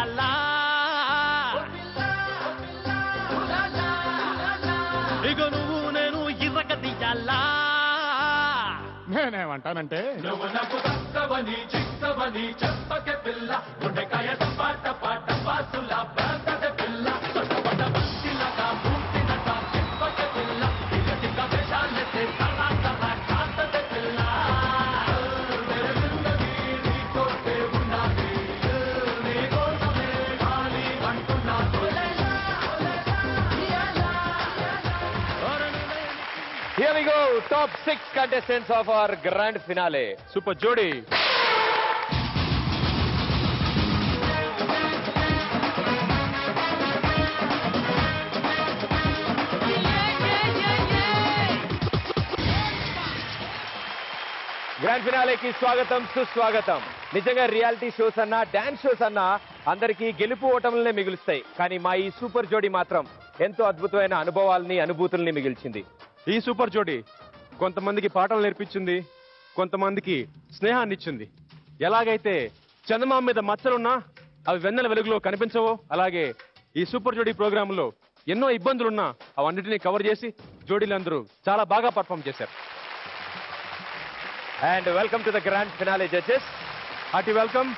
తీయాలా ఇక నువ్వు నేను ఇరగ తీయాలా నేనేమంటానంటే నువ్వు నాకు దక్కవని చిక్కవని చెప్పకే పిల్ల గుండెకాయ పాట పాట పాసుల బాధ పిల్ల సొట్టపడ్డ బంతిలగా పూర్తినట చెప్పకే పిల్ల ఇక తిక్క వేషాలెత్తే తలా తలా కాంతదే పిల్ల మేరే జిందగీ నీతోటే ఉన్నది నీ కోసమే ఖాళీ అంటున్నా Here we go, top 6 contestants of our grand finale. Super Jodi. Grand ఫినాలేకి స్వాగతం సుస్వాగతం. నిజంగా రియాలిటీ షోస్ అన్నా డాన్స్ షోస్ అన్నా అందరికీ గెలుపు ఓటములనే మిగులుస్తాయి. కానీ మా ఈ సూపర్ జోడీ మాత్రం ఎంతో అద్భుతమైన అనుభవాల్ని అనుభూతుల్ని మిగిల్చింది. ఈ సూపర్ జోడీ కొంతమందికి పాటలు నేర్పించింది, కొంతమందికి స్నేహాన్ని ఇచ్చింది. ఎలాగైతే చందమామ మీద మచ్చలున్నా అవి వెన్నెల వెలుగులో కనిపించవో అలాగే ఈ సూపర్ జోడీ ప్రోగ్రాంలో ఎన్నో ఇబ్బందులున్నా అవన్నిటినీ కవర్ చేసి జోడీలందరూ చాలా బాగా పర్ఫామ్ చేశారు. And welcome to the grand finale judges. Hearty welcome.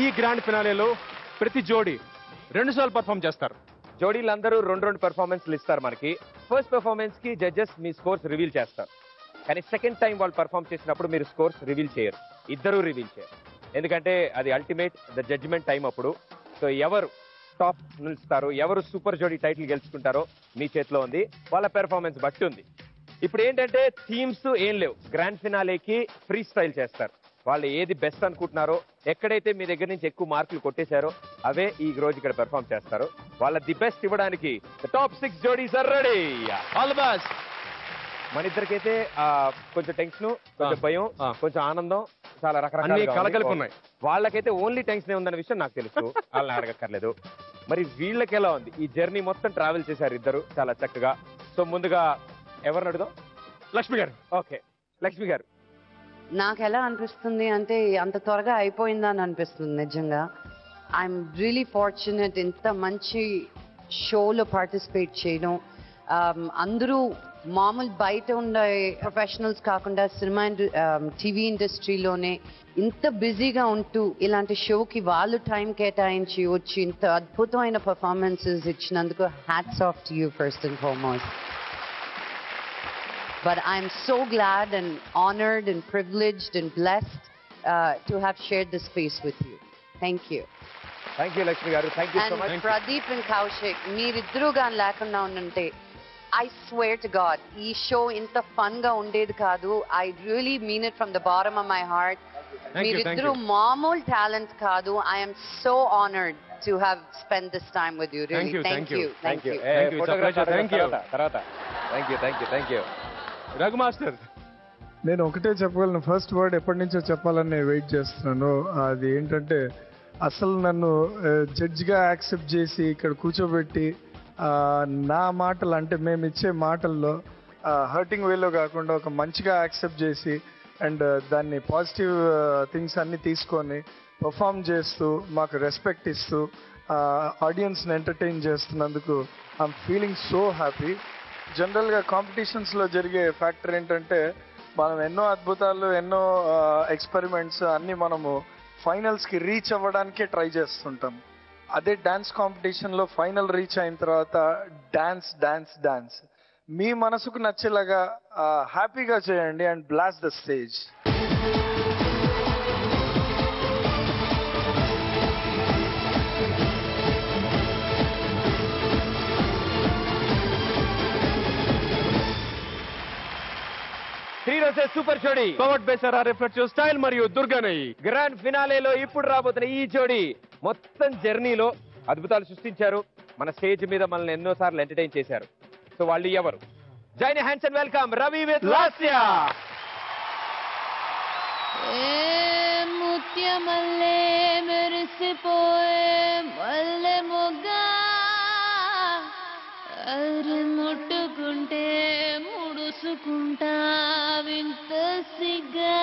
ఈ గ్రాండ్ ఫినాలేలో ప్రతి జోడీ 2 సార్లు పర్ఫామ్ చేస్తారు. జోడీలందరూ 2 పెర్ఫార్మెన్స్లు ఇస్తారు మనకి. ఫస్ట్ పెర్ఫార్మెన్స్ కి జడ్జెస్ మీ స్కోర్స్ రివీల్ చేస్తారు. కానీ సెకండ్ టైం వాళ్ళు పర్ఫామ్ చేసినప్పుడు మీరు స్కోర్స్ రివీల్ చేయరు, ఇద్దరూ రివీల్ చేయరు. ఎందుకంటే అది అల్టిమేట్ ద జడ్జిమెంట్ టైం అప్పుడు. సో ఎవరు టాప్ నిలుస్తారు, ఎవరు సూపర్ జోడీ టైటిల్ గెలుచుకుంటారో మీ చేతిలో ఉంది, వాళ్ళ పెర్ఫార్మెన్స్ బట్టి ఉంది. ఇప్పుడు ఏంటంటే థీమ్స్ ఏం లేవు. గ్రాండ్ ఫినాలేకి ఫ్రీ స్టైల్ చేస్తారు. వాళ్ళు ఏది బెస్ట్ అనుకుంటున్నారో, ఎక్కడైతే మీ దగ్గర నుంచి ఎక్కువ మార్కులు కొట్టేశారో అవే ఈ రోజు ఇక్కడ పెర్ఫామ్ చేస్తారు. వాళ్ళ ది బెస్ట్ ఇవ్వడానికి టాప్ 6 జోడీస్ are ready. All the best. మన ఇద్దరికైతే కొంచెం టెన్షన్, కొంచెం భయం, కొంచెం ఆనందం, చాలా రకరకాల కలగలిపి ఉన్నాయి. వాళ్ళకైతే ఓన్లీ టెన్షన్ ఉందన్న విషయం నాకు తెలుసు, వాళ్ళని అడగక్కర్లేదు. మరి వీళ్ళకి ఎలా ఉంది? ఈ జర్నీ మొత్తం ట్రావెల్ చేశారు ఇద్దరు చాలా చక్కగా. సో ముందుగా ఎవరిని అడుగుదాం? లక్ష్మి గారు. ఓకే, లక్ష్మి గారు. నాకు ఎలా అనిపిస్తుంది అంటే అంత త్వరగా అయిపోయిందా అని అనిపిస్తుంది నిజంగా. ఐఎమ్ రియలీ ఫార్చునేట్ ఇంత మంచి షోలో పార్టిసిపేట్ చేయడం. అందరూ మామూలు బయట ఉండే ప్రొఫెషనల్స్ కాకుండా సినిమా టీవీ ఇండస్ట్రీలోనే ఇంత బిజీగా ఉంటూ ఇలాంటి షోకి వాళ్ళు టైం కేటాయించి వచ్చి ఇంత అద్భుతమైన పర్ఫార్మెన్సెస్ ఇచ్చినందుకు hats off to you first and foremost. But I'm so glad and honored and privileged and blessed to have shared this space with you. Thank you. Thank you, Lakshmi garu. Thank you so much. And Pradeep and Kaushik, meeriddaru gaan lekunda unnunte, I swear to God, ee show inta fun ga undedi kaadu. I really mean it from the bottom of my heart. Meeriddaru maamul talent kaadu. I am so honored to have spent this time with you. Really, thank you. Thank you. Thank you. Thank you. Tarata. Thank you. Raghu master. నేను ఒకటే చెప్పగలను, first word ఎప్పటి నుంచో చెప్పాలని నేను wait చేస్తున్నాను. అది ఏంటంటే అసలు నన్ను జడ్జిగా యాక్సెప్ట్ చేసి ఇక్కడ కూర్చోబెట్టి నా మాటలు అంటే మేము ఇచ్చే మాటల్లో హర్టింగ్ వేలో కాకుండా ఒక మంచిగా యాక్సెప్ట్ చేసి అండ్ దాన్ని పాజిటివ్ థింగ్స్ అన్ని తీసుకొని పర్ఫామ్ చేస్తూ మాకు రెస్పెక్ట్ ఇస్తూ ఆడియన్స్ని ఎంటర్టైన్ చేస్తున్నందుకు ఐఎమ్ ఫీలింగ్ సో హ్యాపీ. జనరల్గా కాంపిటీషన్స్లో జరిగే ఫ్యాక్టర్ ఏంటంటే మనం ఎన్నో అద్భుతాలు, ఎన్నో ఎక్స్పెరిమెంట్స్ అన్నీ మనము ఫైనల్స్కి రీచ్ అవ్వడానికే ట్రై చేస్తుంటాం. అదే డ్యాన్స్ కాంపిటీషన్లో ఫైనల్ రీచ్ అయిన తర్వాత డ్యాన్స్ డ్యాన్స్ డ్యాన్స్ మీ మనసుకు నచ్చేలాగా హ్యాపీగా చేయండి and blast the stage. Super Jodi powered by సరా రిఫ్లెక్టివ్ స్టైల్ మరియు దుర్గనై. గ్రాండ్ ఫినాలేలో ఇప్పుడు రాబోతున్న ఈ జోడీ మొత్తం జర్నీలో అద్భుతాలు సృష్టించారు. మన స్టేజ్ మీద మనల్ని ఎన్నోసార్లు ఎంటర్టైన్ చేశారు. సో వాళ్ళు ఎవరు? Join hands and welcome Ravi with Lasya. ముత్యమల్లే మెరిసిపోయే మల్లె మొగ్గ అరి ముట్టుకుంటే ముడుసుకుంటా వింత సిగ్గా.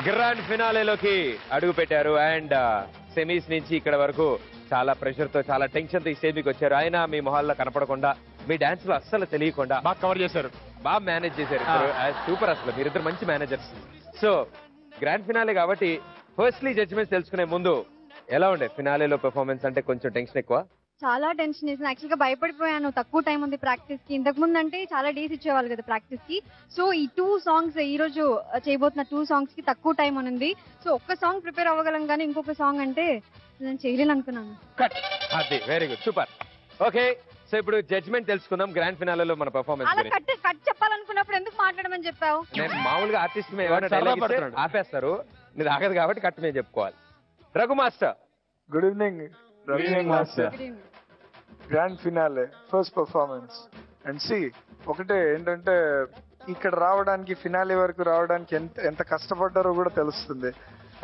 గ్రాండ్ ఫినాలేలోకి అడుగు పెట్టారు అండ్ సెమీస్ నుంచి ఇక్కడ వరకు చాలా ప్రెషర్ తో చాలా టెన్షన్ తో ఈ స్టేజ్ మీకు వచ్చారు. ఆయన మీ మొహాల్లో కనపడకుండా మీ డాన్స్ లో అస్సలు తెలియకుండా బాగా కవర్ చేశారు, బాగా మేనేజ్ చేశారు. సూపర్, అసలు మీరిద్దరు మంచి మేనేజర్స్. సో గ్రాండ్ ఫినాలే కాబట్టి ఫస్ట్లీ జడ్జిమెంట్స్ తెలుసుకునే ముందు ఎలా ఉండే ఫినాలేలో పెర్ఫార్మెన్స్? అంటే కొంచెం టెన్షన్ ఎక్కువ? చాలా టెన్షన్ వేసింది. యాక్చువల్ గా భయపడిపోయాను, తక్కువ టైం ఉంది ప్రాక్టీస్ కి. ఇంతకు ముందు అంటే చాలా డేస్ ఇచ్చేవాళ్ళు కదా ప్రాక్టీస్ కి. సో ఈ 2 సాంగ్స్ ఈ రోజు చేయబోతున్న 2 సాంగ్స్ కి తక్కువ టైం ఉంది. సో ఒక్క సాంగ్ ప్రిపేర్ అవ్వగలం కానీ ఇంకొక సాంగ్ అంటే నేను చేయలేను అనుకున్నాను. అది very good, super. Okay, so ఇప్పుడు జడ్జ్మెంట్ తెలుసుకుందాం గ్రాండ్ ఫినాలేలో మన పెర్ఫార్మెన్స్ అలా గురించి. కట్ చెప్పాలనుకున్నప్పుడు ఎందుకు మాట్లాడమని చెప్పావు? నేను మామూలుగా ఆర్టిస్ట్ పడుతున్నాడు. ఆపేస్తారు, మీరు ఆగదు కాబట్టి కట్ మేము చెప్పుకోవాలి. Raghu master. Good evening. Master. Grand finale first performance and సి ఒకటే ఏంటంటే ఇక్కడ రావడానికి ఫినాలే వరకు రావడానికి ఎంత కష్టపడ్డారో కూడా తెలుస్తుంది.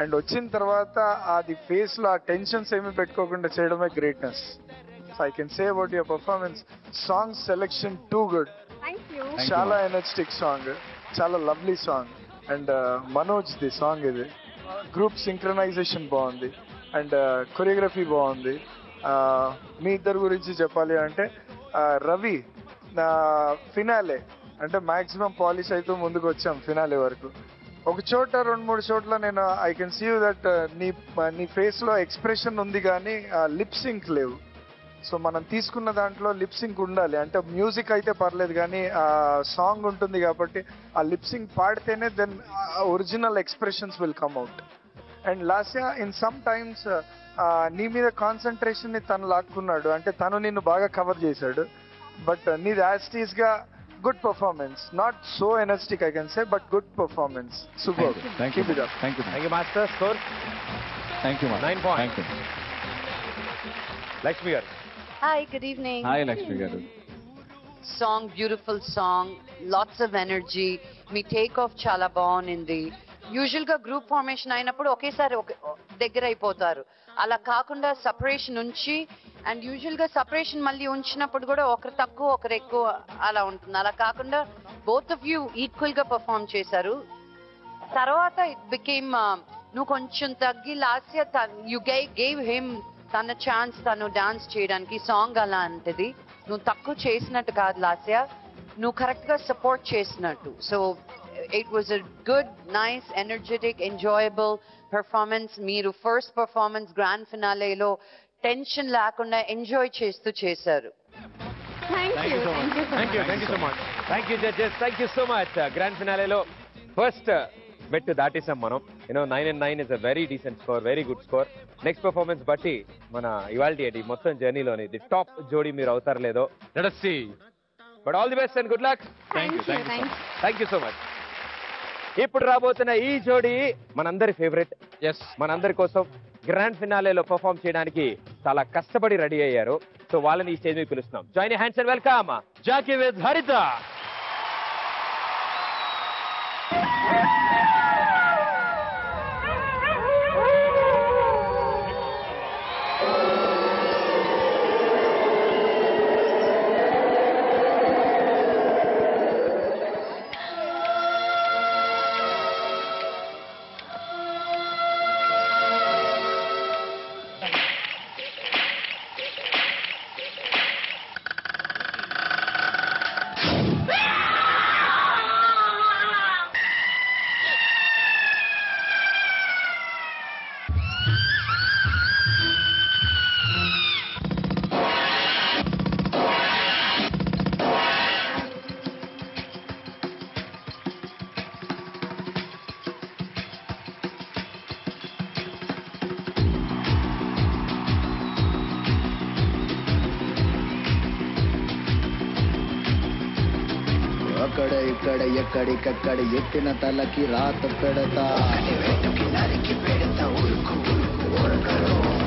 అండ్ వచ్చిన తర్వాత అది ఫేస్ లో ఆ టెన్షన్స్ ఏమి పెట్టుకోకుండా చేయడమే greatness. So I can say about your performance. Song selection too good, thank you. చాలా ఎనర్జెటిక్ సాంగ్, చాలా lovely song. And Manoj the song ఇది. గ్రూప్ సింక్రనైజేషన్ బాగుంది అండ్ కొరియోగ్రఫీ బాగుంది. మీ ఇద్దరు గురించి చెప్పాలి అంటే రవి నా ఫినాలే అంటే మాక్సిమం పాలిష్ అయితే ముందుకు వచ్చాం ఫినాలే వరకు. ఒక చోట 2-3 చోట్ల నేను I can see you that నీ ఫేస్ లో ఎక్స్ప్రెషన్ ఉంది కానీ లిప్ సింక్ లేవు. సో మనం తీసుకున్న దాంట్లో లిప్ సింక్ ఉండాలి. అంటే మ్యూజిక్ అయితే పర్లేదు కానీ ఆ సాంగ్ ఉంటుంది కాబట్టి ఆ లిప్ సింక్ పాడితేనే then original expressions will come out. And Lasya in some times నీ మీద కాన్సన్ట్రేషన్ ని తను లాక్కున్నాడు, అంటే తను నిన్ను బాగా కవర్ చేశాడు. బట్ నీది యాస్టీస్ గా good performance, not so energetic I can say, but good performance. Super. Thank you master. Score 9 points. Lakshmi గారు. Hi, good evening. Hi Lakshmi గారు. Song, beautiful song, lots of energy. Me take off chala bagundi. Usual గా group formation అయినప్పుడు ఒకేసారి దగ్గర అయిపోతారు. అలా కాకుండా separation ఉంచి అండ్ యూజువల్ గా సపరేషన్ మళ్ళీ ఉంచినప్పుడు కూడా ఒకరు తక్కువ ఒకరు ఎక్కువ అలా ఉంటుంది. అలా కాకుండా బోత్ ఆఫ్ యూ ఈక్వల్ గా పర్ఫామ్ చేశారు. తర్వాత ఇట్ బికేమ్ నువ్వు కొంచెం తగ్గి లాస్య యు గేవ్ హిమ్ తన ఛాన్స్ తను డాన్స్ చేయడానికి. సాంగ్ అలా అంటది, నువ్వు తక్కువ చేసినట్టు కాదు లాస్య, నువ్వు కరెక్ట్ గా సపోర్ట్ చేసినట్టు. So it was a good nice energetic enjoyable performance. మీరు ఫస్ట్ పెర్ఫార్మెన్స్ గ్రాండ్ ఫినాలేలో టెన్షన్ లేకుండా ఎంజాయ్ చేస్తూ చేశారు. Thank you judges, thank you so much. Grand ఫినాలేలో ఫస్ట్ బెట్ దాటేసాం మనం. 9 and 9 is a very decent score, very good score. Next performance బట్టి మన ఇవాల్టి మొత్తం జర్నీలోని ది టాప్ జోడీ మీరు అవుతారు లేదో let us see. But all the best and good luck. Thank you so much. ఇప్పుడు రాబోతున్న ఈ జోడీ మనందరి ఫేవరెట్. ఎస్, మనందరి కోసం గ్రాండ్ ఫినాలేలో పర్ఫార్మ్ చేయడానికి చాలా కష్టపడి రెడీ అయ్యారు. సో వాళ్ళని ఈ స్టేజ్ మీద పిలుస్తున్నాం. Join hands and welcome Jackie with Haritha. అక్కడ ఇక్కడ ఎక్కడికక్కడ ఎత్తిన తలకి రాత పెడతా,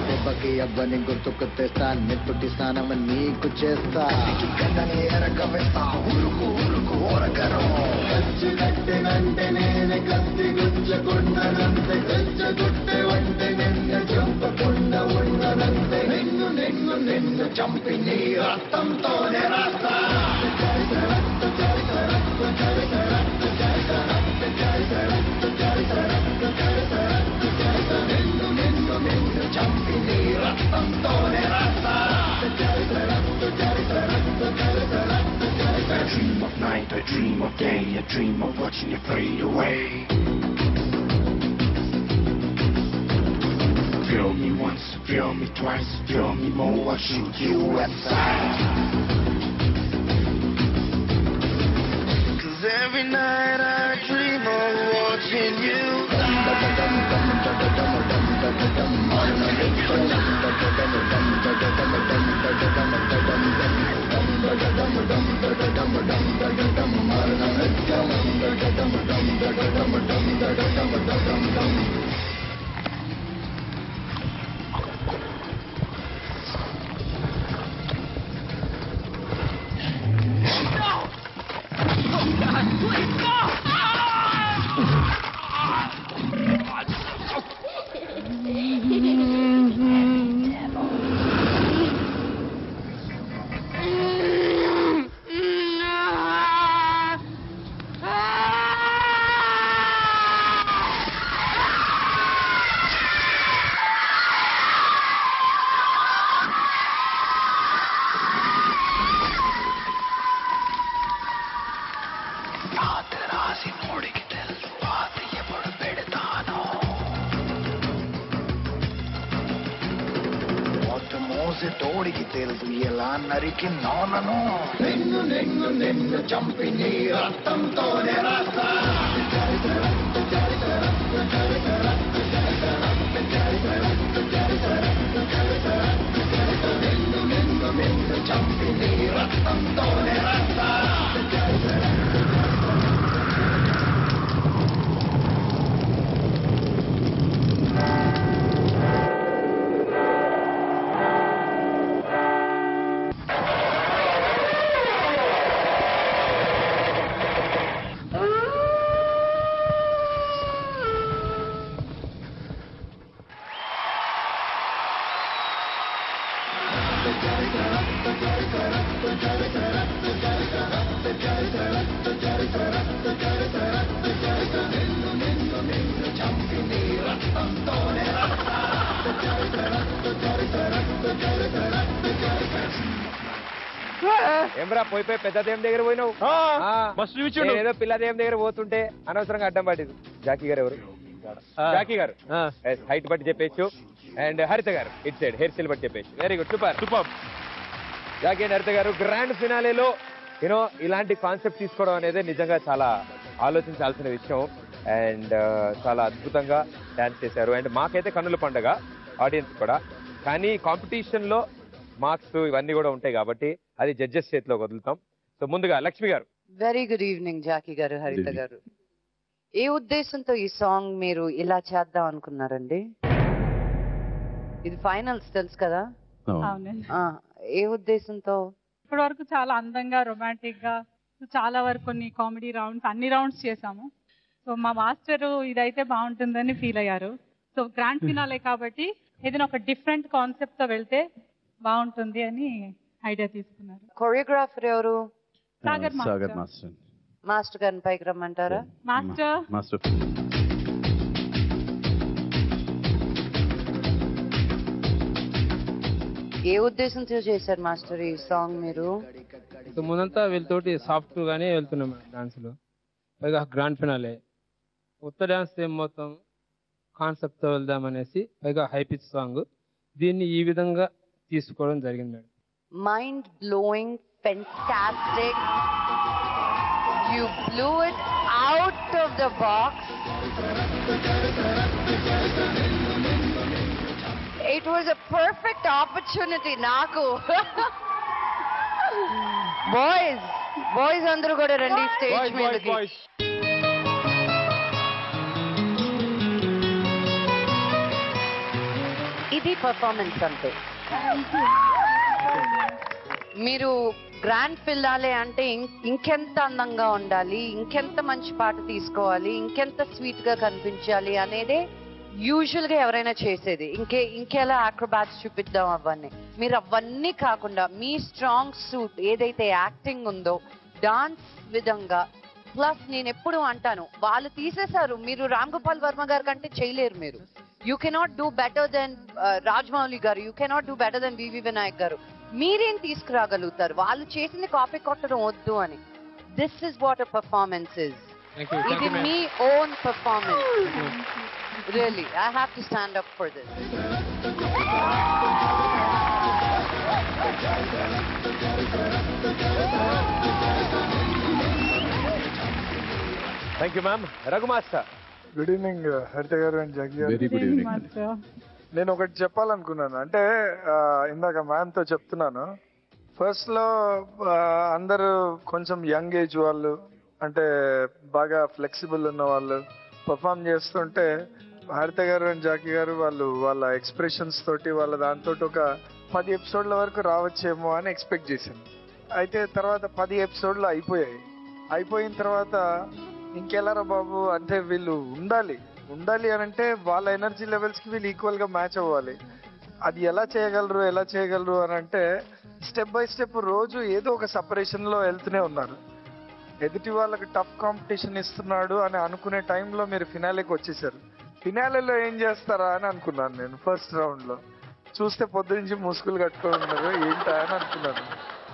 దెబ్బకి అబ్బని గుర్తుకు తెస్తా, నెత్తుటి స్నానం నీకు చేస్తా, కట్టినంటే నేనే కత్తి గుచ్చకుండనంతే, గుట్టె వంటి నిన్ను చంపకుండా ఉండనంతే, నిన్ను నిన్ను నిన్ను చంపి నీ రక్తంతోనే రాస్తా. నిన్ను నిన్ను నిన్ను చంపి నీ రక్తంతోనే రాస్తా. I dream of night, I dream of day, I dream of watching you fade away. Feel me once, feel me twice, feel me more, I'll shoot you aside. Cause every night I dream of watching you. తోడికి తెలుసు ఎలా నరికి నోనను, నిన్ను నిన్ను నిన్ను చంపి నీ రక్తంతోనే రాస్తా. నిన్ను నిన్ను నిన్ను చంపి నీ రక్తంతోనే రాస్తా. ఏమరా పోయి పెద్దదేం దగ్గర పోయినావు మస్తు చూపించాడు. ఏదో పిల్లదేం దగ్గర పోతుంటే అనవసరంగా అడ్డం పడింది. జాకీ గారు ఎవరు? జాకీ గారు హైట్ బట్టి చెప్పేచ్చు. అండ్ హరిత గారు ఇట్ సైడ్ హెయిర్ స్టైల్ బట్టి చెప్పేచ్చు. Very good, super super. Jackie and Haritha garu grand ఫినాలేలో యూనో ఇలాంటి కాన్సెప్ట్ తీసుకోవడం అనేది నిజంగా చాలా ఆలోచించాల్సిన విషయం. అండ్ చాలా అద్భుతంగా డాన్స్ చేశారు. అండ్ మాకైతే కన్నుల పండగ, ఆడియన్స్ కూడా. కానీ కాంపిటీషన్ లో మార్క్స్ ఇవన్నీ కూడా ఉంటాయి కాబట్టి అది జడ్జెస్ చేతిలో వదులుతాం. సో ముందుగా లక్ష్మి గారు. వెరీ గుడ్ ఈవినింగ్ జాకీ గారు, హరిత గారు. ఏ ఉద్దేశంతో ఈ సాంగ్ మీరు ఇలా చేద్దాం అనుకున్నారండి? ఇది ఫైనల్స్ తెలుసు కదా, అవునండి. ఏ ఉద్దేశంతో? ఇప్పటి వరకు చాలా అందంగా రొమాంటిక్ గా చాలా వరకు కొన్ని కామెడీ రౌండ్స్ అన్ని రౌండ్స్ చేసాము. సో మా మాస్టర్ ఇదైతే బాగుంటుందని ఫీల్ అయ్యారు. సో గ్రాండ్ ఫినాలే కాబట్టి ఏదైనా ఒక డిఫరెంట్ కాన్సెప్ట్ తో వెళ్తే బాగుంటుంది అని ఐడియా తీసుకున్నారు. కొరియోగ్రాఫర్ ఎవరు? సాగర్ మాస్టర్. మాస్టర్ గారిని పైకి రమ్మంటారా? మాస్టర్ ఏ ఉద్దేశంతో చేశారు మాస్టర్ ఈ సాంగ్ మీరు? ముందంతా వీళ్ళతోటి సాఫ్ట్ గానే వెళ్తున్నాం డాన్స్ లో, పైగా గ్రాండ్ ఫినాలే కొత్త డాన్స్ ఏం మొత్తం కాన్సెప్ట్ తో వెళ్దాం అనేసి, పైగా హై పిచ్ సాంగ్, దీన్ని ఈ విధంగా తీసుకోవడం జరిగింది madam. Mind blowing, fantastic. You blew it out of the box. It was a perfect opportunity నాకు. బాయ్స్ అందరూ కూడా రండి స్టేజ్ మీదకి. ఇది పర్ఫార్మెన్స్ అంటే. మీరు గ్రాండ్ ఫినాలే అంటే ఇంకెంత అందంగా ఉండాలి, ఇంకెంత మంచి పాట తీసుకోవాలి, ఇంకెంత స్వీట్ గా కనిపించాలి అనేదే యూజువల్ గా ఎవరైనా చేసేది. ఇంకెలా అక్రోబాట్స్ చూపిద్దాం అవన్నీ. మీరు అవన్నీ కాకుండా మీ స్ట్రాంగ్ సూట్ ఏదైతే యాక్టింగ్ ఉందో డాన్స్ విధంగా, ప్లస్ నేను ఎప్పుడు అంటాను వాళ్ళు తీసేశారు, మీరు రామ్ గోపాల్ వర్మ గారి కంటే చేయలేరు. మీరు you cannot do better then Rajamouli garu, you cannot do better then VV Vinayak garu. మీరేం తీసుకురాగలుగుతారు? వాళ్ళు చేసింది కాపీ కొట్టడం వద్దు అని. This is what a performance is. ఇది మీ own performance. Really I have to stand up for this. Thank you ma'am. Raghu master. Good evening Haritha garu and Jaggi garu. Very good evening. నేను ఒకటి చెప్పాలనుకున్నాను. అంటే ఇందాక మ్యామ్తో చెప్తున్నాను, ఫస్ట్ లో అందరూ కొంచెం యంగ్ ఏజ్ వాళ్ళు, అంటే బాగా ఫ్లెక్సిబుల్ ఉన్న వాళ్ళు పర్ఫామ్ చేస్తుంటే, హరిత గారు అండ్ జాకీ గారు వాళ్ళ ఎక్స్ప్రెషన్స్ తోటి వాళ్ళ దాంతో ఒక 10 ఎపిసోడ్ల వరకు రావచ్చేమో అని ఎక్స్పెక్ట్ చేశాను. అయితే తర్వాత 10 ఎపిసోడ్లు అయిపోయిన తర్వాత ఇంకెలారా బాబు అంటే వీళ్ళు ఉండాలి అని అంటే వాళ్ళ ఎనర్జీ లెవెల్స్ కి వీళ్ళు ఈక్వల్ గా మ్యాచ్ అవ్వాలి. అది ఎలా చేయగలరు అని అంటే స్టెప్ బై స్టెప్ రోజు ఏదో ఒక సపరేషన్ లో వెళ్తూనే ఉన్నారు. ఎదుటి వాళ్ళకి టఫ్ కాంపిటీషన్ ఇస్తున్నాడు అని అనుకునే టైంలో మీరు ఫినాలేకి వచ్చేసారు. ఫినాలేలో ఏం చేస్తారా అని అనుకున్నాను నేను. ఫస్ట్ రౌండ్ లో చూస్తే పొద్దు నుంచి ముసుగులు కట్టుకొని ఉన్నారు, ఏంటా అని అనుకున్నాను.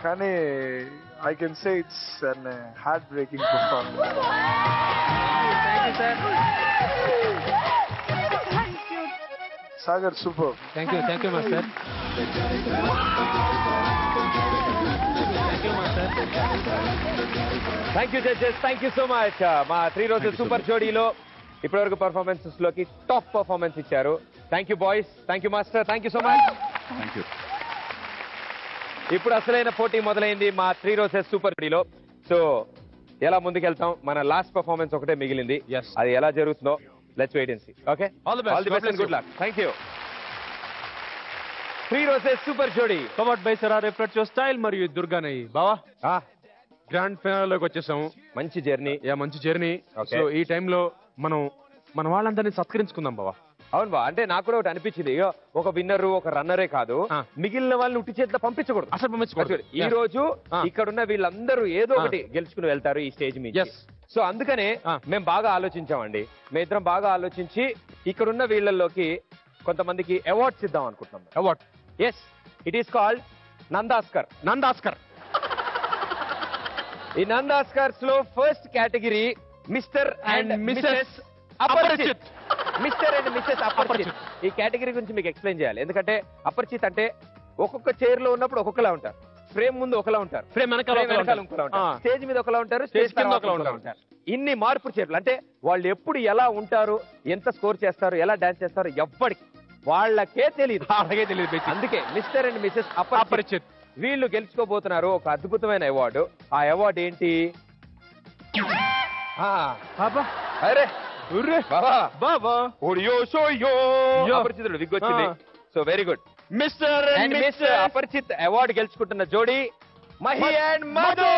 కానీ I can say it's an heart breaking performance. Sagar super. Thank you master. Thank you judges, thank you so much. మా 3 రోజుల సూపర్ జోడీలో ఇప్పటివరకు పర్ఫార్మెన్సెస్ లోకి టాప్ పర్ఫార్మెన్స్ ఇచ్చారు. Thank you boys, thank you master, thank you so much. ఇప్పుడు అసలైన పోటీ మొదలైంది మా 3 రోజెస్ సూపర్ జోడీలో. సో ఎలా ముందుకెళ్తాం? మన లాస్ట్ పర్ఫార్మెన్స్ ఒకటే మిగిలింది. అది ఎలా జరుగుతుందో let's wait and see. Okay, all the best and good luck. Thank you. 3 roses super జోడీ కవర్డ్ బై సరార్ ఎఫ్రెట్ స్టైల్ మరియు దుర్గానయ్య. బావా గ్రాండ్ ఫినాలేలోకి వచ్చేసాము. మంచి జర్నీ. సో ఈ టైంలో మన వాళ్ళందరినీ సత్కరించుకుందాం బావా. అవును బా, అంటే నాకు కూడా ఒకటి అనిపించింది, ఒక విన్నర్ ఒక రన్నరే కాదు, మిగిలిన వాళ్ళని ఉట్టి చేతిలో పంపించకూడదు. అసలు పంపించకూడదు. ఈ రోజు ఇక్కడున్న వీళ్ళందరూ ఏదో ఒకటి గెలుచుకుని వెళ్తారు ఈ స్టేజ్ మీద. సో అందుకనే మేము బాగా ఆలోచించామండి. మేమిద్దరం బాగా ఆలోచించి ఇక్కడున్న వీళ్ళల్లోకి కొంతమందికి అవార్డ్స్ ఇద్దాం అనుకుంటున్నాం. Award? Yes, it is called Nandascar. ఈ నందాస్కర్స్ లో first category Mr and Mrs Aparichit. Mr and Mrs Aparichit. ఈ కేటగిరీ గురించి మీకు ఎక్స్ప్లెయిన్ చేయాలి. ఎందుకంటే అపరిచిత్ అంటే ఒక్కొక్క చైర్ లో ఉన్నప్పుడు ఒక్కొక్కలా ఉంటారు. ఫ్రేమ్ ముందు ఒకలా ఉంటారు, ఫ్రేమ్ వెనకాల ఇంకోలా ఉంటారు, స్టేజ్ మీద ఒకలా ఉంటారు, స్టేజ్ కింద ఒకలా ఉంటారు. ఇన్ని మార్పు చేర్లు అంటే వాళ్ళు ఎప్పుడు ఎలా ఉంటారు, ఎంత స్కోర్ చేస్తారు, ఎలా డాన్స్ చేస్తారు ఎవ్వడికి వాళ్ళకే తెలియదు. అలాగే తెలియదు. అందుకే మిస్టర్ అండ్ మిసెస్ అపరిచిత్ వీళ్ళు గెలుచుకోబోతున్నారు ఒక అద్భుతమైన అవార్డు. ఆ అవార్డు ఏంటి? అరే బాబా అపరిచితుడు విగ్ వచ్చింది. So very good. Mr and miss Aparichit award గెలుచుకుంటున్న జోడీ మహి అండ్ మధు.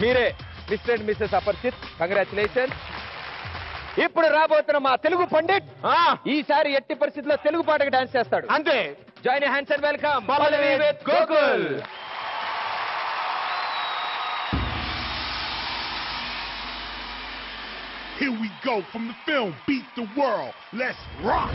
మీరే Mr and Mrs Aparichit. Congratulation. ఇప్పుడు రాబోతున్న మా తెలుగు పండిట్ ఈసారి ఎట్టి పరిస్థితుల్లో తెలుగు పాటకు డాన్స్ చేస్తాడు. అంతే. Join your hands and welcome Pallavi with Gokul. Here we go from the film Beat the World. Let's rock.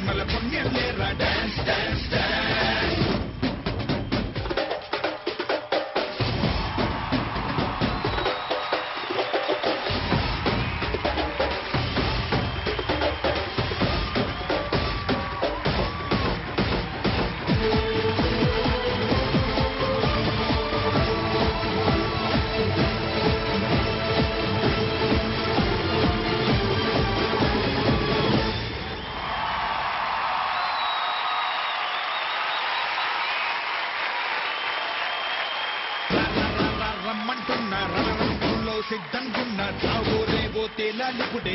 జన్మల పుణ్యం లేరా డాన్స్ డాన్స్ డాన్స్ రమ్మంటున్నా రణరంగంలో సిద్ధంగున్నా చావో రేవో తేలాలిపుడే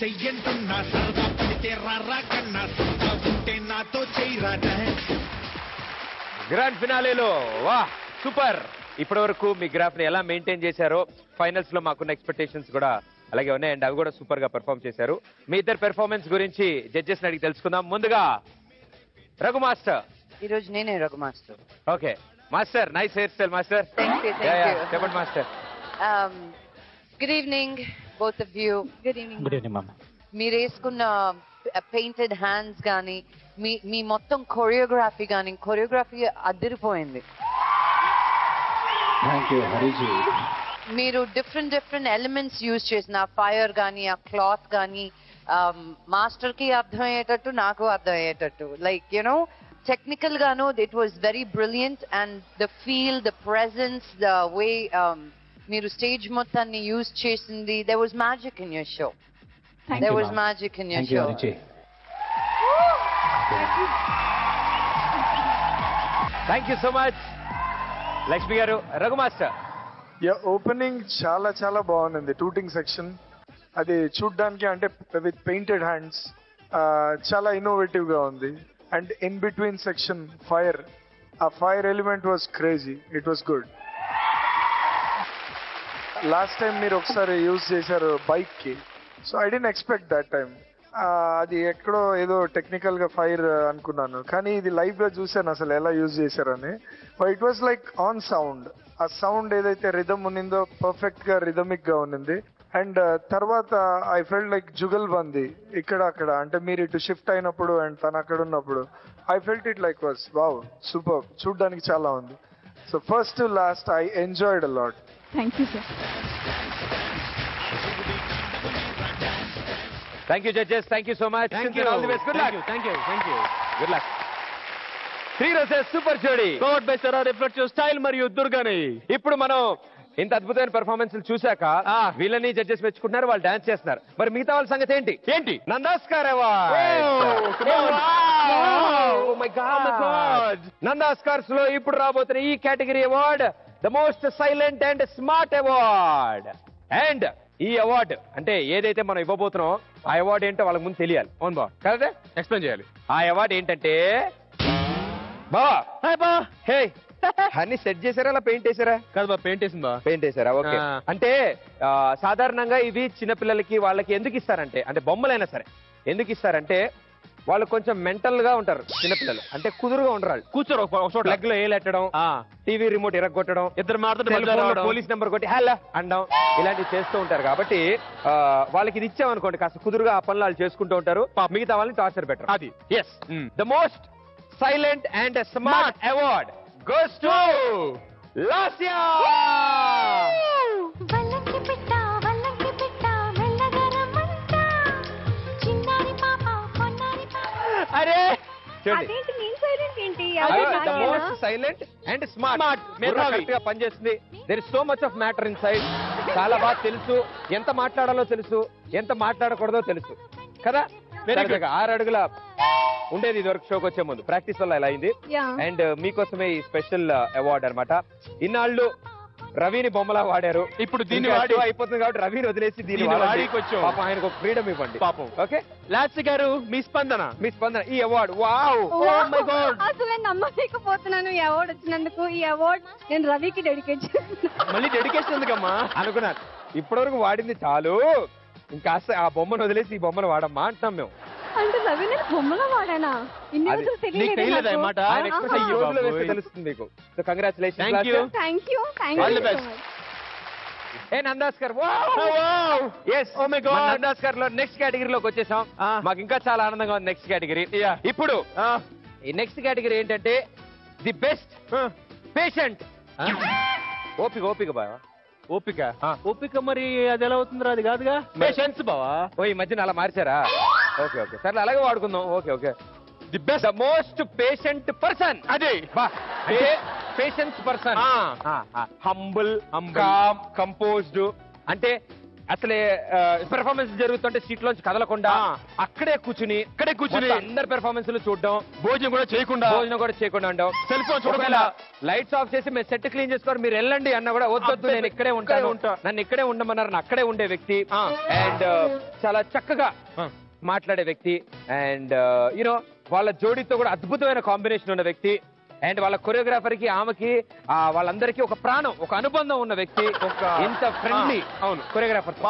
చెయ్యంటున్నా సరదా పడితే రారా కన్నా సరదా ఉంటే నాతో చెయ్యరా గ్రాండ్ ఫినాలేలో వా సూపర్. ఇప్పటి వరకు మీ గ్రాఫ్ ని ఎలా మెయింటైన్ చేశారో, ఫైనల్స్ లో మాకున్న ఎక్స్పెక్టేషన్స్ కూడా అలాగే ఉన్నాయి అండ్ అవి కూడా సూపర్ గా పెర్ఫార్మ్ చేశారు. మీ ఇద్దరు పెర్ఫార్మెన్స్ గురించి జడ్జెస్ అడిగి తెలుసుకుందాం. ముందుగా రఘు మాస్టర్. ఈ రోజు నేనే Raghu master. Okay master, nice hair style master. చెప్పండి master. Good evening both of you. Good evening. Good evening ma'am. మీరు వేసుకున్న పెయింటెడ్ హ్యాండ్స్ కానీ మీ మొత్తం కొరియోగ్రఫీ కానీ అదిరిపోయింది. Thank you Hariji. మీరు డిఫరెంట్ ఎలిమెంట్స్ యూజ్ చేసిన ఫైర్ కానీ ఆ క్లాత్ కానీ మాస్టర్ కి అర్థమయ్యేటట్టు నాకు అర్థమయ్యేటట్టు లైక్ యునో టెక్నికల్ గాను it was very brilliant and the feel the presence the way మీరు స్టేజ్ మొత్తాన్ని యూజ్ చేసింది. there was magic in your show. There was magic in your show. Thank you so much Lakshmi గారు. Raghu master. Opening చాలా చాలా బాగుంది. టూటింగ్ section అది చూడ్డానికి అంటే విత్ పెయింటెడ్ హ్యాండ్స్ చాలా ఇన్నోవేటివ్ గా ఉంది. And in between section fire, ఆ fire element was crazy. It was good. Last time మీరు ఒకసారి యూజ్ చేశారు బైక్ కి, so I didn't expect that time. అది ఎక్కడో ఏదో టెక్నికల్ గా ఫైర్ అనుకున్నాను, కానీ ఇది లైవ్ గా చూసాను అసలు ఎలా యూజ్ చేశారని. It was like on sound. ఆ సౌండ్ ఏదైతే రిథమ్ ఉన్నిందో పర్ఫెక్ట్ గా రిథమిక్ గా ఉన్నింది. అండ్ తర్వాత ఐ ఫెల్ట్ లైక్ జుగల్ బంది ఇక్కడ అక్కడ, అంటే మీరు ఇటు షిఫ్ట్ అయినప్పుడు అండ్ తను అక్కడ ఉన్నప్పుడు I felt it like was wow super. చూడ్డానికి చాలా ఉంది. So first to last I enjoyed a lot. Thank you sir. Thank you judges. Thank you so much. All the best. Good luck. Thank you. Good luck. Three roses super Jodi powered by సరా reflective style మరియు దుర్గాని. ఇప్పుడు మనం ఇంత అద్భుతమైన performance చూశాక వీళ్ళని judges మెచ్చుకుంటున్నారు, వాళ్ళు dance చేస్తున్నారు. మరి మిగతా వాళ్ళ సంగతి ఏంటి? నందాస్కార్ అవార్డ్. నందాస్కార్స్ లో ఇప్పుడు రాబోతున్న ఈ category award the most silent and smart award. And ఈ అవార్డు అంటే ఏదైతే మనం ఇవ్వబోతున్నాం ఆ అవార్డు ఏంటో వాళ్ళకి ముందు తెలియాలి. అవును బా, కరెక్టే ఎక్స్ప్లెయిన్ చేయాలి. ఆ అవార్డు ఏంటంటే బావా హే అన్ని సెట్ చేశారా అలా పెయింట్ వేసారా? కాదు బా, పెయింట్ వేసారా? ఓకే. అంటే సాధారణంగా ఇవి చిన్నపిల్లలకి వాళ్ళకి ఎందుకు ఇస్తారంటే, అంటే బొమ్మలైనా సరే ఎందుకు ఇస్తారంటే వాళ్ళు కొంచెం మెంటల్ గా ఉంటారు చిన్నపిల్లలు. అంటే కుదురుగా ఉండరు, కూర్చోరు ఒక చోట, లెగ్ లో ఏలెట్టడం, టీవీ రిమోట్ ఇరగొట్టడం, ఇద్దరు మాట్లాడుతూ పోలీస్ నెంబర్ కొట్టి హెల్ అనడం, ఇలాంటివి చేస్తూ ఉంటారు. కాబట్టి వాళ్ళకి ఇది ఇచ్చామనుకోండి కాస్త కుదురుగా ఆ పనులు వాళ్ళు చేసుకుంటూ ఉంటారు, మిగతా వాళ్ళని టార్చర్ పెట్టరు. అది is the most silent and smart award goes to Lasya. వల్లంకి పిట్ట మెల్లగరమంట చిన్నారి పాప పొన్నారి పాప. అరే అదేంటి నేను సైలెంట్ ఏంటి? The most silent and smart. Correct గా పనిచేస్తుంది. There is so much of matter inside. చాలా బాగా తెలుసు, ఎంత మాట్లాడాలో తెలుసు, ఎంత మాట్లాడకూడదో తెలుసు కదా. 6 అడుగుల ఉండేది ఇది వరకు షోకి వచ్చే ముందు, ప్రాక్టీస్ వల్ల ఇలా అయింది. అండ్ మీకోసమే ఈ స్పెషల్ అవార్డ్ అన్నమాట. ఇన్నాళ్ళు రవిని బొమ్మలా వాడారు, ఇప్పుడు దీన్ని వాడి అయిపోతుంది కాబట్టి రవిని వదిలేసి దీన్ని వాడికి వచ్చాం. పాపం ఆయనకు ఫ్రీడమ్ ఇవ్వండి పాపం. ఓకే లాస్య గారు, మీ స్పందన ఈ అవార్డ్. వావ్ మై గాడ్, అసలు నేను నమ్మలేకపోతున్నాను ఈ అవార్డు వచ్చినందుకు. ఈ అవార్డ్ నేను రవికి డెడికేట్ చేస్తున్నాను. మళ్ళీ డెడికేషన్ ఎందుకమ్మా అనుకున్నాను. ఇప్పటివరకు వాడింది చాలు, ఇంకా ఆ బొమ్మను వదిలేసి ఈ బొమ్మను వాడమ్మా అంటున్నాం మేము. అంటే రవి నేను బొమ్మలో వాడానా? ఇన్ని రోజులు తెలియలేదు అన్నమాట. తెలుస్తుంది మీకు. So congratulation. Thank you. ఏ నందాస్కర్ నందాస్కర్ లో నెక్స్ట్ కేటగిరీలోకి వచ్చేసాం. మాకు ఇంకా చాలా ఆనందంగా ఉంది నెక్స్ట్ కేటగిరీ. ఇప్పుడు ఈ నెక్స్ట్ కేటగిరీ ఏంటంటే ది బెస్ట్ పేషెంట్. ఓపిక బావా, ఓపిక మరి అది ఎలా అవుతుందిరా? అది కాదుగా పేషెన్స్ బావా. ఓ ఈ మధ్యన అలా మార్చారా? ఓకే సరే అలాగే వాడుకుందాం. Okay the best most patient person. అదే patience person. Humble, calm, composed. అంటే అసలే పెర్ఫార్మెన్స్ జరుగుతుంటే సీట్ లోంచి కదలకుండా అక్కడే కూర్చుని అందరు పెర్ఫార్మెన్స్ చూడడం, భోజనం కూడా చేయకుండా ఉండడం, సెల్ ఫోన్ చూడకుండా లైట్స్ ఆఫ్ చేసి మీరు సెట్ క్లీన్ చేసుకోవాలి, మీరు వెళ్ళండి అన్న కూడా వద్దొద్దు నేను ఇక్కడే ఉంటాను, నన్ను ఇక్కడే ఉండమన్నారు, అక్కడే ఉండే వ్యక్తి. అండ్ చాలా చక్కగా మాట్లాడే వ్యక్తి. అండ్ యూనో వాళ్ళ జోడీతో కూడా అద్భుతమైన కాంబినేషన్ ఉన్న వ్యక్తి. అండ్ వాళ్ళ కొరియోగ్రాఫర్ కి ఆమెకి వాళ్ళందరికీ ఒక ప్రాణం, ఒక అనుబంధం ఉన్న వ్యక్తి. ఇంత ఫ్రెండ్లీ. అవును, కొరియోగ్రాఫర్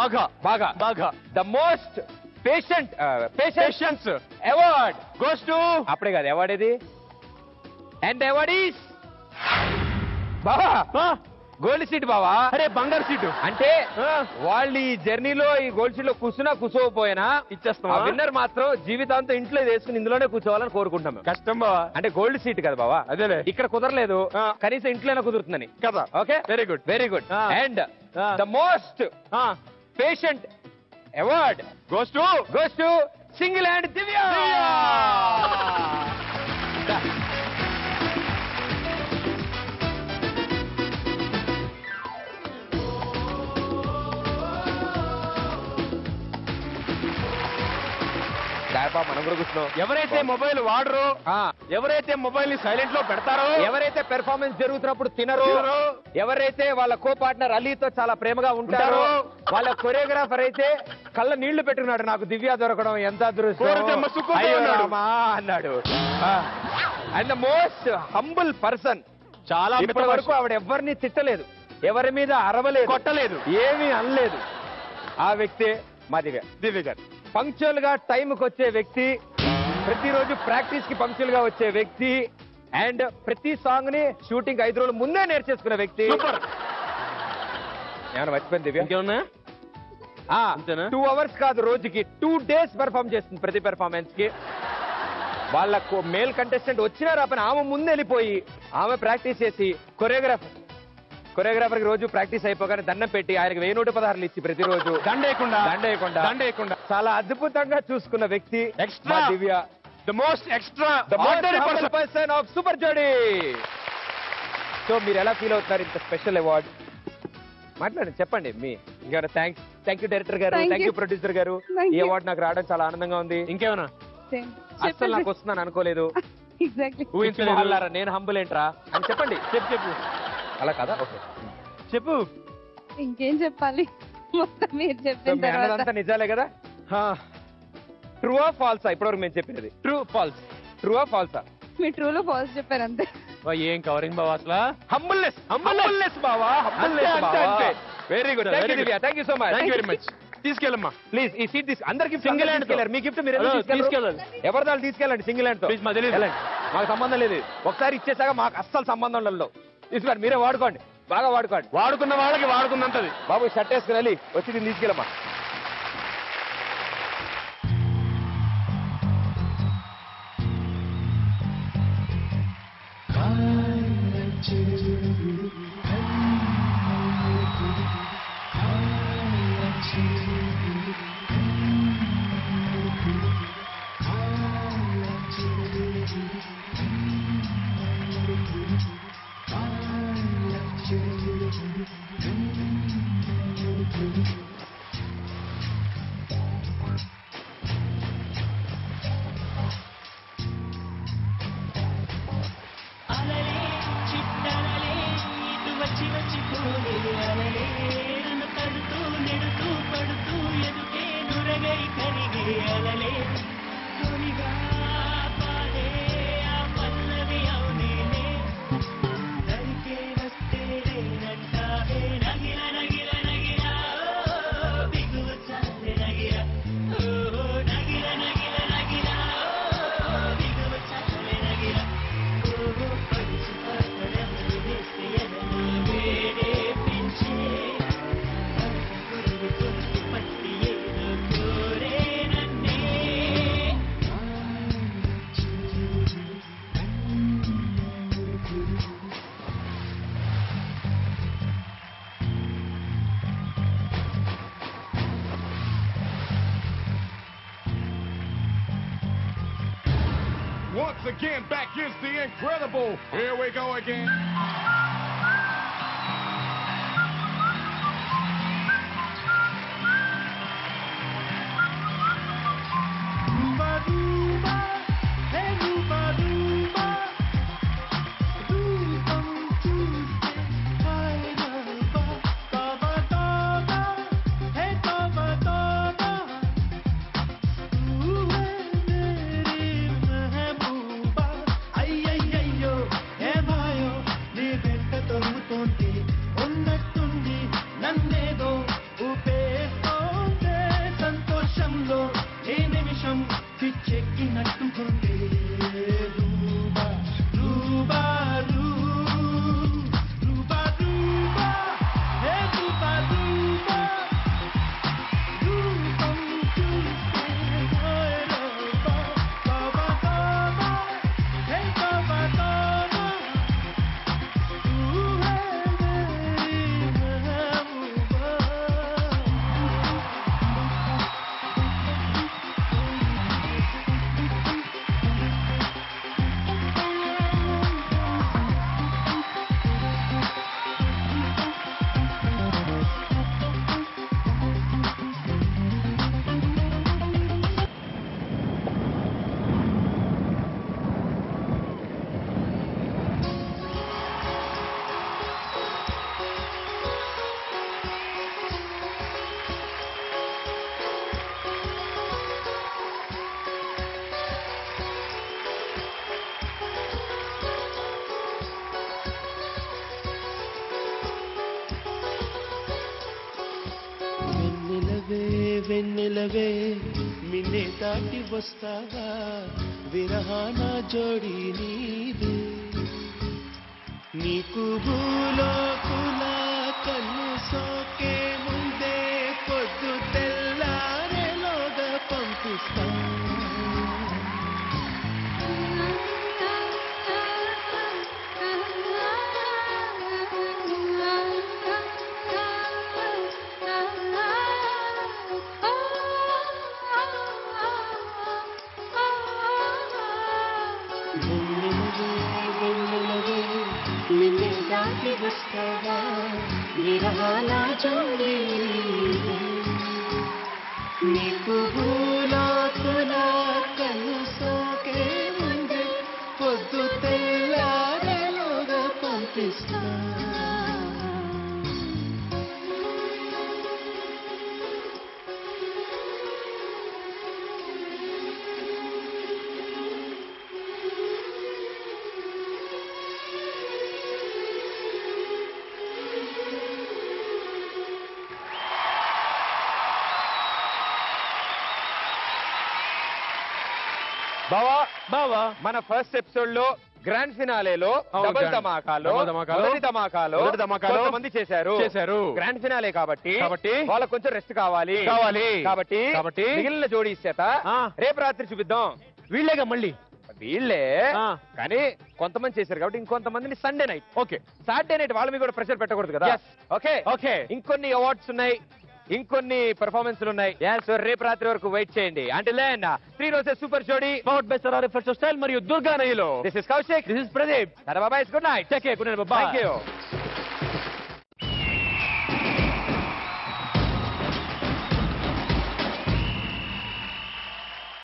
బాగా the most patience award goes to అప్పుడే కాదు అవార్డ్ ఇది. అండ్ అవార్డ్ ఈస్ బావా గోల్డ్ సీట్ బావా. అరే బంగారు సీటు అంటే వాళ్ళు ఈ జర్నీలో ఈ గోల్డ్ సీట్ లో కూర్చోకపోయినా ఇచ్చేస్తాం. విన్నర్ మాత్రం జీవితాంతం ఇంట్లో వేసుకుని ఇందులోనే కూర్చోవాలని కోరుకుంటాం. కష్టం బావా. అంటే గోల్డ్ సీట్ కదా బావా. అదేలే ఇక్కడ కుదరలేదు, కనీసం ఇంట్లోనే కుదురుతుందని కదా. Okay very good. And the most patient award goes to single hand Divya. మనం కూడా కూర్చున్నాం. ఎవరైతే మొబైల్ వాడరో, ఎవరైతే మొబైల్ ని సైలెంట్ లో పెడతారో, ఎవరైతే పెర్ఫార్మెన్స్ జరుగుతున్నప్పుడు తినరో, ఎవరైతే వాళ్ళ కో పార్ట్నర్ అలీతో చాలా ప్రేమగా ఉంటారో, వాళ్ళ కొరియోగ్రాఫర్ అయితే కళ్ళ నీళ్లు పెట్టుకున్నాడు, నాకు దివ్య దొరకడం ఎంత అదృష్టం అన్నాడు. And the most humble person. చాలా ఇప్పటి వరకు ఆవిడ ఎవరిని తిట్టలేదు, ఎవరి మీద అరవలేదు, కొట్టలేదు, ఏమీ అనలేదు. ఆ వ్యక్తే మా దివ్య గారు. పంక్చువల్ గా టైంకి వచ్చే వ్యక్తి, ప్రతిరోజు ప్రాక్టీస్ కి పంక్చువల్ గా వచ్చే వ్యక్తి, అండ్ ప్రతి సాంగ్ ని షూటింగ్ 5 రోజులు ముందే నేర్చేసుకునే వ్యక్తి. ఏమైనా మర్చిపోయింది దివ్య? 2 అవర్స్ కాదు, రోజుకి 2 days పెర్ఫార్మ్ చేస్తుంది ప్రతి పెర్ఫార్మెన్స్ కి. వాళ్ళకు మేల్ కంటెస్టెంట్ వచ్చినా రాపని ఆమె ముందు వెళ్ళిపోయి ఆమె ప్రాక్టీస్ చేసి కొరియోగ్రాఫర్ కి రోజు ప్రాక్టీస్ అయిపోగానే దండం పెట్టి ఆయనకి 1116 ఇచ్చి ప్రతిరోజు దండేయకుండా చాలా అద్భుతంగా చూసుకున్న వ్యక్తి extra Divya. The most extra person of super జోడీ. సో మీరు ఎలా ఫీల్ అవుతున్నారు ఇంత స్పెషల్ అవార్డ్? మాట్లాడండి, చెప్పండి. మీ ఇంకేమైనా థ్యాంక్ యూ డైరెక్టర్ గారు, థ్యాంక్ యూ ప్రొడ్యూసర్ గారు. ఈ అవార్డు నాకు రావడం చాలా ఆనందంగా ఉంది. ఇంకేమైనా? అసలు నాకు వస్తుందని అనుకోలేదు. ఊహించుకోవాలరా నేను హంబుల్ ఏంట్రా అని చెప్పండి. చెప్పు. అలా కదా? ఓకే చెప్పు. ఇంకేం చెప్పాలి, మొత్తం మీరు చెప్పిన తర్వాత నిజాలే కదా. ట్రూ ఆ ఫాల్సా ఇప్పటివరకు మేము చెప్పినది? ట్రూ ఆ ఫాల్సా? మీ ట్రూలో ఫాల్స్ చెప్పారు అంతే. ఏం కవరింగ్ బావా అసలు. హంబుల్నెస్ బావా. Very good. Thank you so much. Thank you very much. తీసుకెళ్ళమ్మా ప్లీజ్. ఈ సీట్ అందరికి సింగిల్ హ్యాండ్ తీసుకెళ్ళారు. మీ గిఫ్ట్ మీరు తీసుకెళ్ళాలి. ఎవరిదాలు తీసుకెళ్ళండి సింగిల్ హ్యాండ్ తో. మాకు సంబంధం లేదు. ఒకసారి ఇచ్చేసాక మాకు అస్సలు సంబంధం ఉండదు. తీసుకోండి, మీరే వాడుకోండి, బాగా వాడుకోండి. వాడుకున్న వాళ్ళకి వాడుకున్నంతది. బాబు షర్ట్ వేసుకుని వెళ్ళి వచ్చి దీన్ని తీసుకెళ్ళమ్మా. again. Back is the incredible. Here we go again. వెన్నెలవే మిన్నే దాటి వస్తావా విరహాన జోడి నీదే నీకు భూలోకుల కన్ను సోకే ముందే పొద్దు తెల్లారేలోగా పంపిస్తా విరహాల జోడి నీకు భూలోకుల కన్ను సోకే ముందే పొద్దు తెల్లారేలోగా పంపిస్తా బావా మన ఫస్ట్ ఎపిసోడ్ లో గ్రాండ్ ఫినాలేలో డబుల్ ధమాకాలో కొంతమంది చేశారు గ్రాండ్ ఫినాలే కాబట్టి వాళ్ళకి కొంచెం రెస్ట్ కావాలి కాబట్టి మిగిలిన జోడీ చేత రేపు రాత్రి చూపిద్దాం వీళ్ళేగా మళ్ళీ వీళ్ళే కానీ కొంతమంది చేశారు కాబట్టి ఇంకొంతమందిని Sunday night okay Saturday night వాళ్ళ మీద కూడా ప్రెషర్ పెట్టకూడదు కదా ఓకే ఇంకొన్ని అవార్డ్స్ ఉన్నాయి ఇంకొన్ని పెర్ఫార్మెన్స్లు ఉన్నాయి సో రేపు రాత్రి వరకు వెయిట్ చేయండి అంటే three roses super Jodi powered by సరారి ఫస్ట్ స్టైల్ మరియు దుర్గా నయిలో this is Kaushik this is Pradeep బాబాయ్ good night take care good night bye thank you